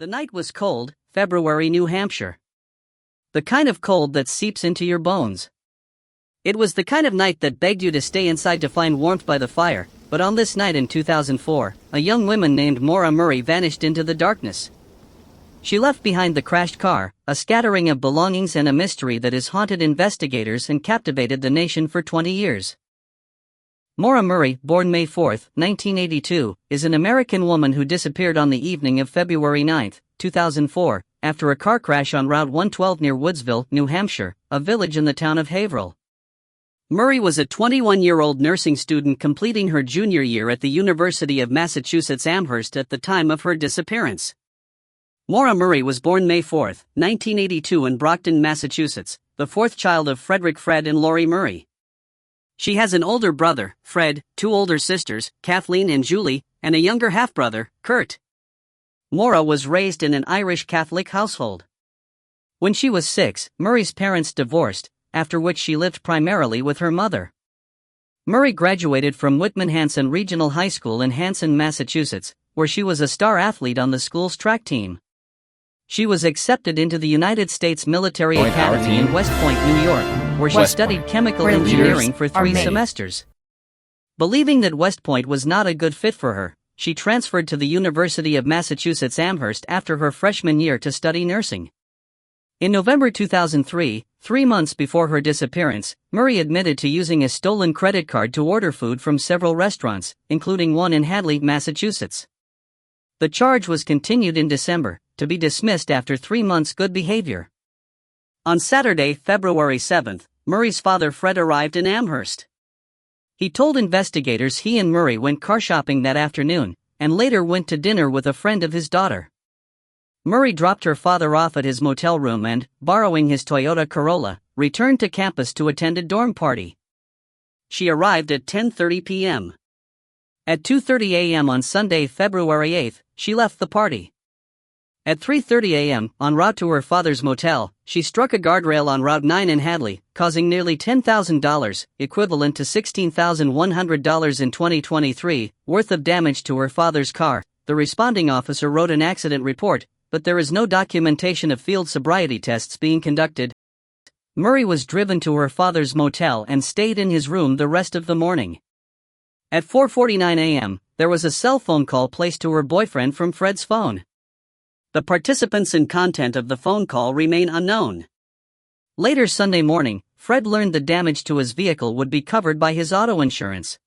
The night was cold, February, New Hampshire. The kind of cold that seeps into your bones. It was the kind of night that begged you to stay inside to find warmth by the fire, but on this night in 2004, a young woman named Maura Murray vanished into the darkness. She left behind the crashed car, a scattering of belongings and a mystery that has haunted investigators and captivated the nation for 20 years. Maura Murray, born May 4, 1982, is an American woman who disappeared on the evening of February 9, 2004, after a car crash on Route 112 near Woodsville, New Hampshire, a village in the town of Haverhill. Murray was a 21-year-old nursing student completing her junior year at the University of Massachusetts Amherst at the time of her disappearance. Maura Murray was born May 4, 1982 in Brockton, Massachusetts, the fourth child of Frederick Fred and Lori Murray. She has an older brother, Fred, two older sisters, Kathleen and Julie, and a younger half-brother, Kurt. Maura was raised in an Irish Catholic household. When she was 6, Murray's parents divorced, after which she lived primarily with her mother. Murray graduated from Whitman-Hanson Regional High School in Hanson, Massachusetts, where she was a star athlete on the school's track team. She was accepted into the United States Military Academy in West Point, New York, where she studied chemical engineering for 3 semesters. Believing that West Point was not a good fit for her, she transferred to the University of Massachusetts Amherst after her freshman year to study nursing. In November 2003, 3 months before her disappearance, Murray admitted to using a stolen credit card to order food from several restaurants, including one in Hadley, Massachusetts. The charge was continued in December, to be dismissed after 3 months' good behavior. On Saturday, February 7, Murray's father Fred arrived in Amherst. He told investigators he and Murray went car shopping that afternoon, and later went to dinner with a friend of his daughter. Murray dropped her father off at his motel room and, borrowing his Toyota Corolla, returned to campus to attend a dorm party. She arrived at 10:30 p.m. At 2:30 a.m. on Sunday, February 8, she left the party. At 3:30 a.m., en route to her father's motel, she struck a guardrail on Route 9 in Hadley, causing nearly $10,000, equivalent to $16,100 in 2023, worth of damage to her father's car. The responding officer wrote an accident report, but there is no documentation of field sobriety tests being conducted. Murray was driven to her father's motel and stayed in his room the rest of the morning. At 4:49 a.m., there was a cell phone call placed to her boyfriend from Fred's phone. The participants and content of the phone call remain unknown. Later Sunday morning, Fred learned the damage to his vehicle would be covered by his auto insurance.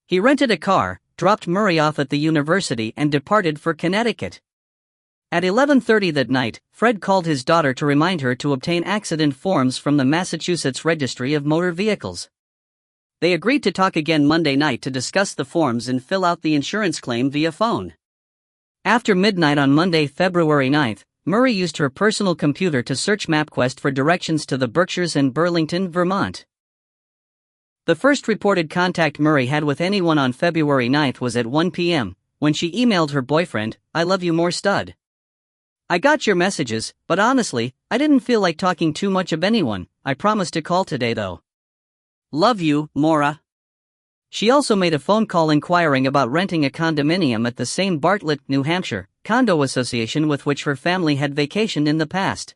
He rented a car, dropped Murray off at the university and departed for Connecticut. At 11:30 that night, Fred called his daughter to remind her to obtain accident forms from the Massachusetts Registry of Motor Vehicles. They agreed to talk again Monday night to discuss the forms and fill out the insurance claim via phone. After midnight on Monday, February 9, Murray used her personal computer to search MapQuest for directions to the Berkshires and Burlington, Vermont. The first reported contact Murray had with anyone on February 9 was at 1 p.m., when she emailed her boyfriend, "I love you more, stud. I got your messages, but honestly, I didn't feel like talking too much of anyone. I promised to call today though. Love you, Maura." She also made a phone call inquiring about renting a condominium at the same Bartlett, New Hampshire, condo association with which her family had vacationed in the past.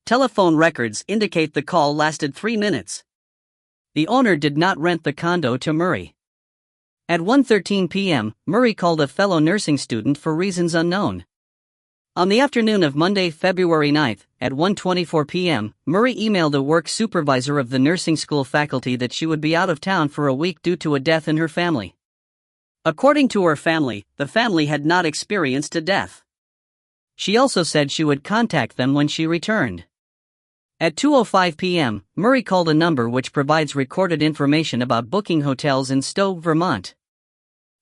Telephone records indicate the call lasted 3 minutes. The owner did not rent the condo to Murray. At 1:13 p.m., Murray called a fellow nursing student for reasons unknown. On the afternoon of Monday, February 9, at 1:24 p.m., Murray emailed a work supervisor of the nursing school faculty that she would be out of town for a week due to a death in her family. According to her family, the family had not experienced a death. She also said she would contact them when she returned. At 2:05 p.m., Murray called a number which provides recorded information about booking hotels in Stowe, Vermont.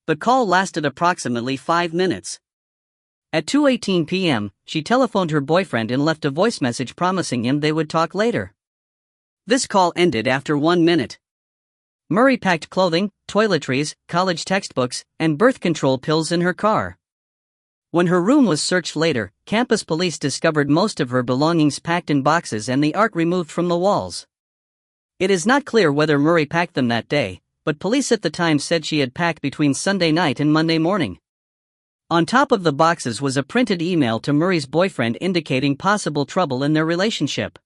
The call lasted approximately 5 minutes. At 2:18 p.m., she telephoned her boyfriend and left a voice message promising him they would talk later. This call ended after 1 minute. Murray packed clothing, toiletries, college textbooks, and birth control pills in her car. When her room was searched later, campus police discovered most of her belongings packed in boxes and the art removed from the walls. It is not clear whether Murray packed them that day, but police at the time said she had packed between Sunday night and Monday morning. On top of the boxes was a printed email to Murray's boyfriend indicating possible trouble in their relationship.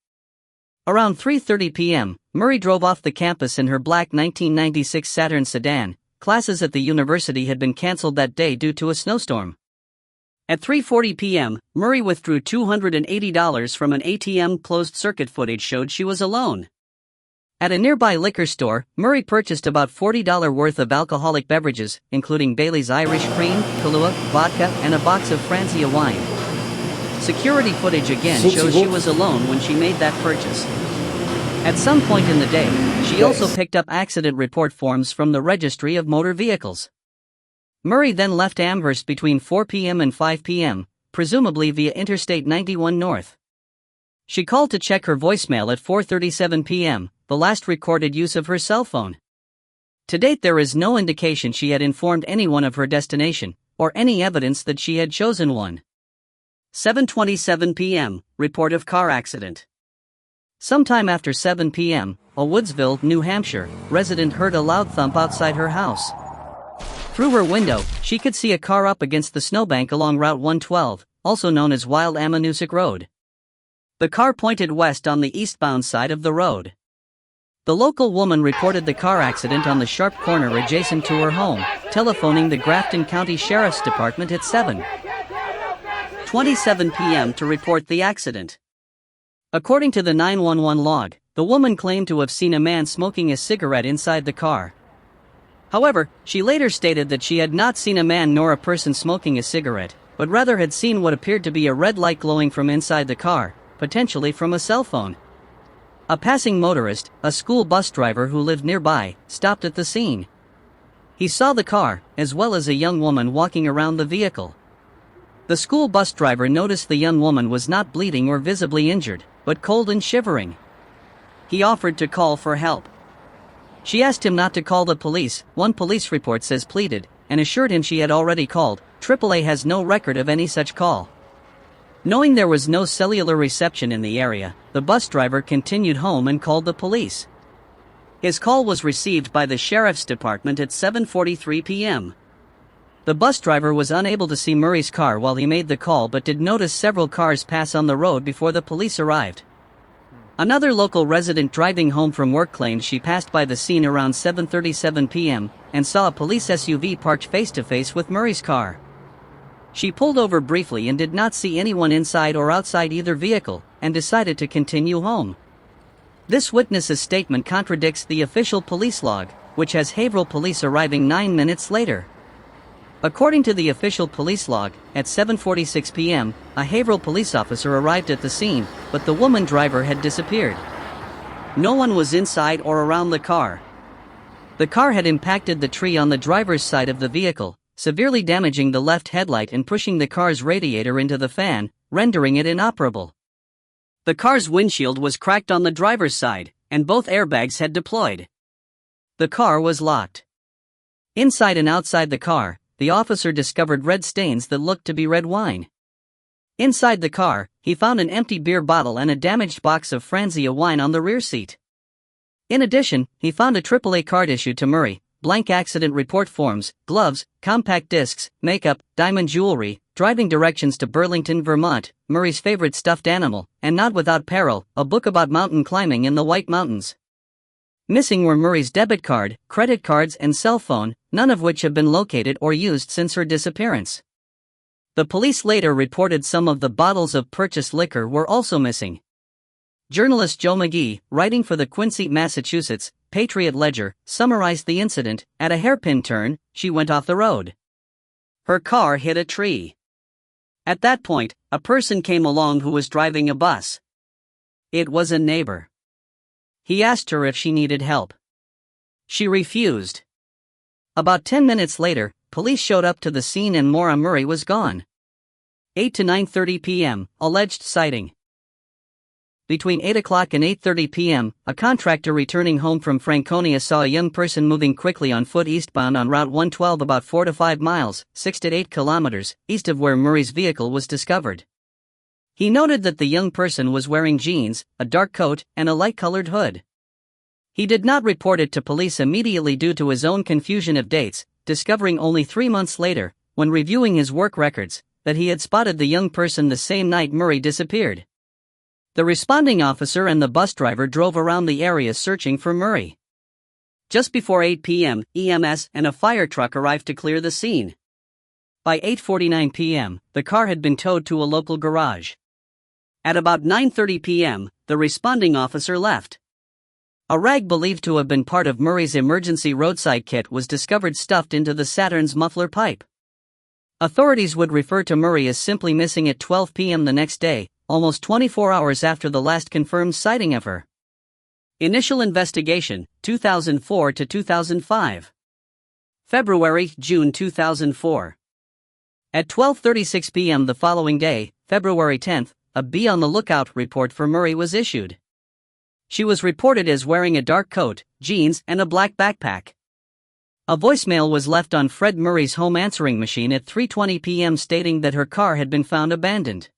Around 3:30 p.m., Murray drove off the campus in her black 1996 Saturn sedan. Classes at the university had been cancelled that day due to a snowstorm. At 3:40 p.m., Murray withdrew $280 from an ATM. Closed-circuit footage showed she was alone. At a nearby liquor store, Murray purchased about $40 worth of alcoholic beverages, including Bailey's Irish Cream, Kahlua, vodka, and a box of Franzia wine. Security footage again shows she was alone when she made that purchase. At some point in the day, she also picked up accident report forms from the Registry of Motor Vehicles. Murray then left Amherst between 4 p.m. and 5 p.m., presumably via Interstate 91 North. She called to check her voicemail at 4:37 p.m., the last recorded use of her cell phone. To date, there is no indication she had informed anyone of her destination, or any evidence that she had chosen one. 7:27 p.m., report of car accident. Sometime after 7 p.m., a Woodsville, New Hampshire, resident heard a loud thump outside her house. Through her window, she could see a car up against the snowbank along Route 112, also known as Wild Ammonoosuc Road. The car pointed west on the eastbound side of the road. The local woman reported the car accident on the sharp corner adjacent to her home, telephoning the Grafton County Sheriff's Department at 7:27 p.m. to report the accident. According to the 911 log, the woman claimed to have seen a man smoking a cigarette inside the car. However, she later stated that she had not seen a man nor a person smoking a cigarette, but rather had seen what appeared to be a red light glowing from inside the car, potentially from a cell phone. A passing motorist, a school bus driver who lived nearby, stopped at the scene. He saw the car, as well as a young woman walking around the vehicle. The school bus driver noticed the young woman was not bleeding or visibly injured, but cold and shivering. He offered to call for help. She asked him not to call the police, one police report says pleaded, and assured him she had already called. AAA has no record of any such call. Knowing there was no cellular reception in the area, the bus driver continued home and called the police. His call was received by the sheriff's department at 7:43 p.m. The bus driver was unable to see Murray's car while he made the call but did notice several cars pass on the road before the police arrived. Another local resident driving home from work claimed she passed by the scene around 7:37 p.m. and saw a police SUV parked face-to-face with Murray's car. She pulled over briefly and did not see anyone inside or outside either vehicle, and decided to continue home. This witness's statement contradicts the official police log, which has Haverhill police arriving 9 minutes later. According to the official police log, at 7:46 p.m., a Haverhill police officer arrived at the scene, but the woman driver had disappeared. No one was inside or around the car. The car had impacted the tree on the driver's side of the vehicle, severely damaging the left headlight and pushing the car's radiator into the fan, rendering it inoperable. The car's windshield was cracked on the driver's side, and both airbags had deployed. The car was locked. Inside and outside the car, the officer discovered red stains that looked to be red wine. Inside the car, he found an empty beer bottle and a damaged box of Franzia wine on the rear seat. In addition, he found a AAA card issued to Murray, blank accident report forms, gloves, compact discs, makeup, diamond jewelry, driving directions to Burlington, Vermont, Murray's favorite stuffed animal, and Not Without Peril, a book about mountain climbing in the White Mountains. Missing were Murray's debit card, credit cards and cell phone, none of which have been located or used since her disappearance. The police later reported some of the bottles of purchased liquor were also missing. Journalist Joe McGee, writing for the Quincy, Massachusetts, Patriot Ledger, summarized the incident. At a hairpin turn, she went off the road. Her car hit a tree. At that point, a person came along who was driving a bus. It was a neighbor. He asked her if she needed help. She refused. About 10 minutes later, police showed up to the scene and Maura Murray was gone. 8 to 9:30 p.m., alleged sighting. Between 8 o'clock and 8:30 p.m., a contractor returning home from Franconia saw a young person moving quickly on foot eastbound on Route 112 about 4 to 5 miles, 6 to 8 kilometers, east of where Murray's vehicle was discovered. He noted that the young person was wearing jeans, a dark coat, and a light-colored hood. He did not report it to police immediately due to his own confusion of dates, discovering only 3 months later, when reviewing his work records, that he had spotted the young person the same night Murray disappeared. The responding officer and the bus driver drove around the area searching for Murray. Just before 8 p.m., EMS and a fire truck arrived to clear the scene. By 8:49 p.m., the car had been towed to a local garage. At about 9:30 p.m., the responding officer left. A rag believed to have been part of Murray's emergency roadside kit was discovered stuffed into the Saturn's muffler pipe. Authorities would refer to Murray as simply missing at 12 p.m. the next day, almost 24 hours after the last confirmed sighting of her. Initial investigation, 2004 to 2005. February-June 2004. At 12:36 p.m. the following day, February 10, a "Be on the lookout" report for Murray was issued. She was reported as wearing a dark coat, jeans, and a black backpack. A voicemail was left on Fred Murray's home answering machine at 3:20 p.m. stating that her car had been found abandoned.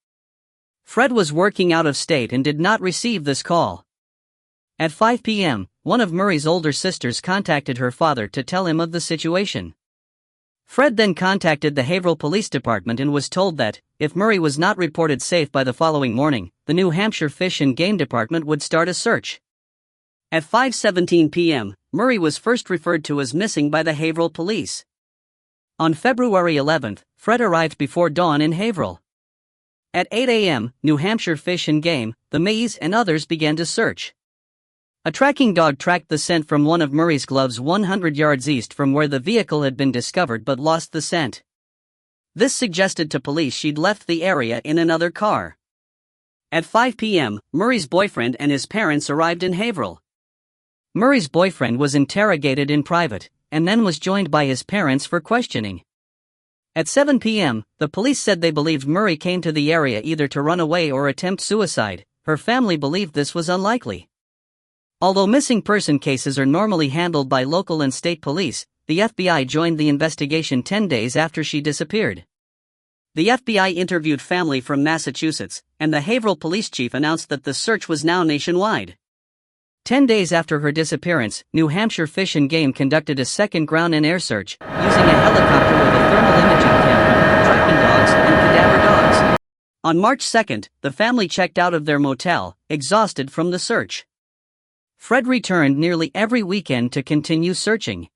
Fred was working out of state and did not receive this call. At 5 p.m., one of Murray's older sisters contacted her father to tell him of the situation. Fred then contacted the Haverhill Police Department and was told that, if Murray was not reported safe by the following morning, the New Hampshire Fish and Game Department would start a search. At 5:17 p.m., Murray was first referred to as missing by the Haverhill Police. On February 11, Fred arrived before dawn in Haverhill. At 8 a.m., New Hampshire Fish and Game, the Maze and others began to search. A tracking dog tracked the scent from one of Murray's gloves 100 yards east from where the vehicle had been discovered but lost the scent. This suggested to police she'd left the area in another car. At 5 p.m., Murray's boyfriend and his parents arrived in Haverhill. Murray's boyfriend was interrogated in private, and then was joined by his parents for questioning. At 7 p.m., the police said they believed Murray came to the area either to run away or attempt suicide. Her family believed this was unlikely. Although missing person cases are normally handled by local and state police, the FBI joined the investigation 10 days after she disappeared. The FBI interviewed family from Massachusetts, and the Haverhill police chief announced that the search was now nationwide. 10 days after her disappearance, New Hampshire Fish and Game conducted a second ground and air search, using a helicopter with a thermal imaging camera, tracking dogs, and cadaver dogs. On March 2, the family checked out of their motel, exhausted from the search. Fred returned nearly every weekend to continue searching.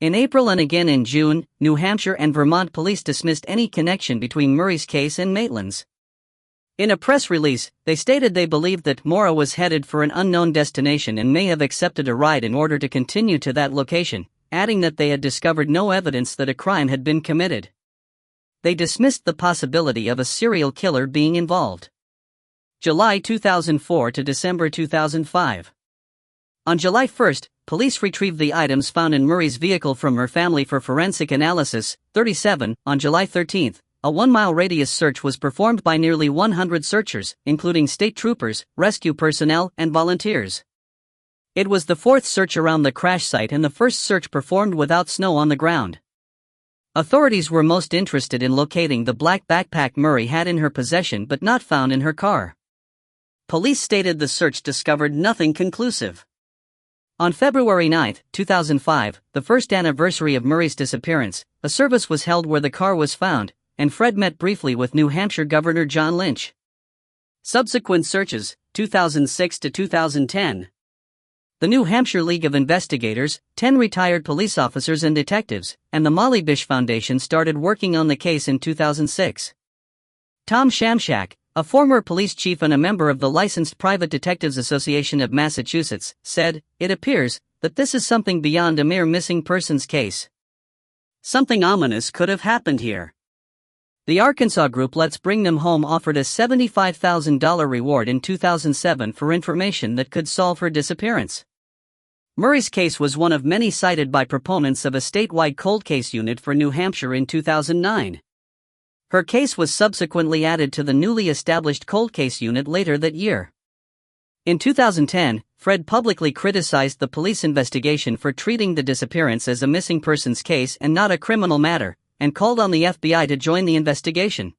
In April and again in June, New Hampshire and Vermont police dismissed any connection between Murray's case and Maitland's. In a press release, they stated they believed that Maura was headed for an unknown destination and may have accepted a ride in order to continue to that location, adding that they had discovered no evidence that a crime had been committed. They dismissed the possibility of a serial killer being involved. July 2004 to December 2005. On July 1, police retrieved the items found in Murray's vehicle from her family for forensic analysis. 37. On July 13, a 1-mile radius search was performed by nearly 100 searchers, including state troopers, rescue personnel, and volunteers. It was the fourth search around the crash site and the first search performed without snow on the ground. Authorities were most interested in locating the black backpack Murray had in her possession but not found in her car. Police stated the search discovered nothing conclusive. On February 9, 2005, the first anniversary of Murray's disappearance, a service was held where the car was found, and Fred met briefly with New Hampshire Governor John Lynch. Subsequent searches, 2006 to 2010. The New Hampshire League of Investigators, 10 retired police officers and detectives, and the Molly Bish Foundation started working on the case in 2006. Tom Shamshak, a former police chief and a member of the Licensed Private Detectives Association of Massachusetts, said, "It appears that this is something beyond a mere missing persons case. Something ominous could have happened here." The Arkansas group Let's Bring Them Home offered a $75,000 reward in 2007 for information that could solve her disappearance. Murray's case was one of many cited by proponents of a statewide cold case unit for New Hampshire in 2009. Her case was subsequently added to the newly established cold case unit later that year. In 2010, Fred publicly criticized the police investigation for treating the disappearance as a missing persons case and not a criminal matter, and called on the FBI to join the investigation.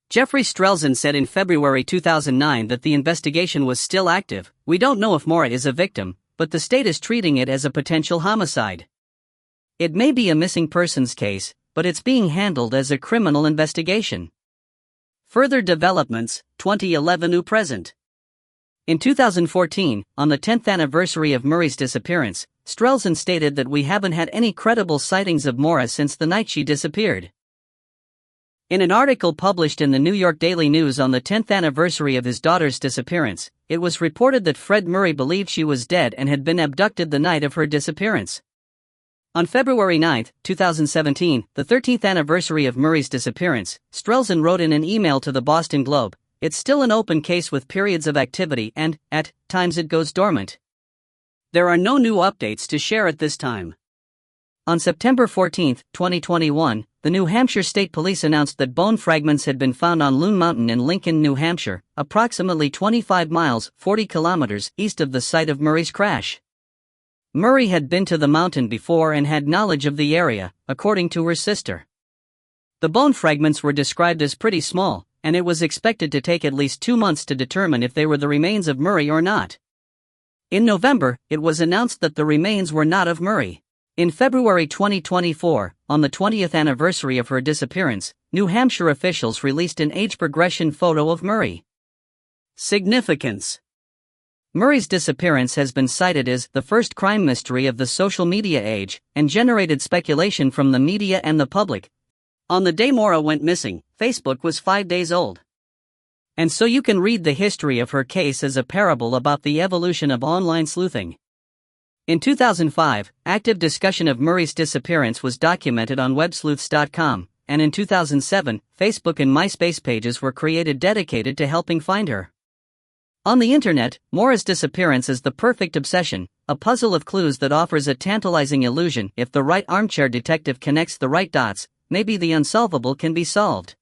Jeffrey Strelzin said in February 2009 that the investigation was still active. "We don't know if Maura is a victim, but the state is treating it as a potential homicide. It may be a missing persons case, but it's being handled as a criminal investigation. Further developments, 2011 to present. In 2014, on the 10th anniversary of Murray's disappearance, Strelzin stated that we haven't had any credible sightings of Maura since the night she disappeared. In an article published in the New York Daily News on the 10th anniversary of his daughter's disappearance, it was reported that Fred Murray believed she was dead and had been abducted the night of her disappearance. On February 9, 2017, the 13th anniversary of Murray's disappearance, Strelzin wrote in an email to the Boston Globe, "It's still an open case with periods of activity and, at times it goes dormant. There are no new updates to share at this time." On September 14, 2021, the New Hampshire State Police announced that bone fragments had been found on Loon Mountain in Lincoln, New Hampshire, approximately 25 miles (40 kilometers) east of the site of Murray's crash. Murray had been to the mountain before and had knowledge of the area, according to her sister. The bone fragments were described as pretty small, and it was expected to take at least 2 months to determine if they were the remains of Murray or not. In November, it was announced that the remains were not of Murray. In February 2024, on the 20th anniversary of her disappearance, New Hampshire officials released an age progression photo of Murray. Significance. Murray's disappearance has been cited as the first crime mystery of the social media age, and generated speculation from the media and the public. On the day Maura went missing, Facebook was 5 days old. And so you can read the history of her case as a parable about the evolution of online sleuthing. In 2005, active discussion of Murray's disappearance was documented on websleuths.com, and in 2007, Facebook and MySpace pages were created dedicated to helping find her. On the internet, Maura's disappearance is the perfect obsession, a puzzle of clues that offers a tantalizing illusion. If the right armchair detective connects the right dots, maybe the unsolvable can be solved.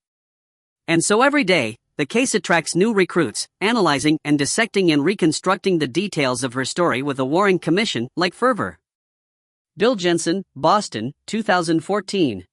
And so every day, the case attracts new recruits, analyzing and dissecting and reconstructing the details of her story with a warring commission like fervor. Bill Jensen, Boston, 2014.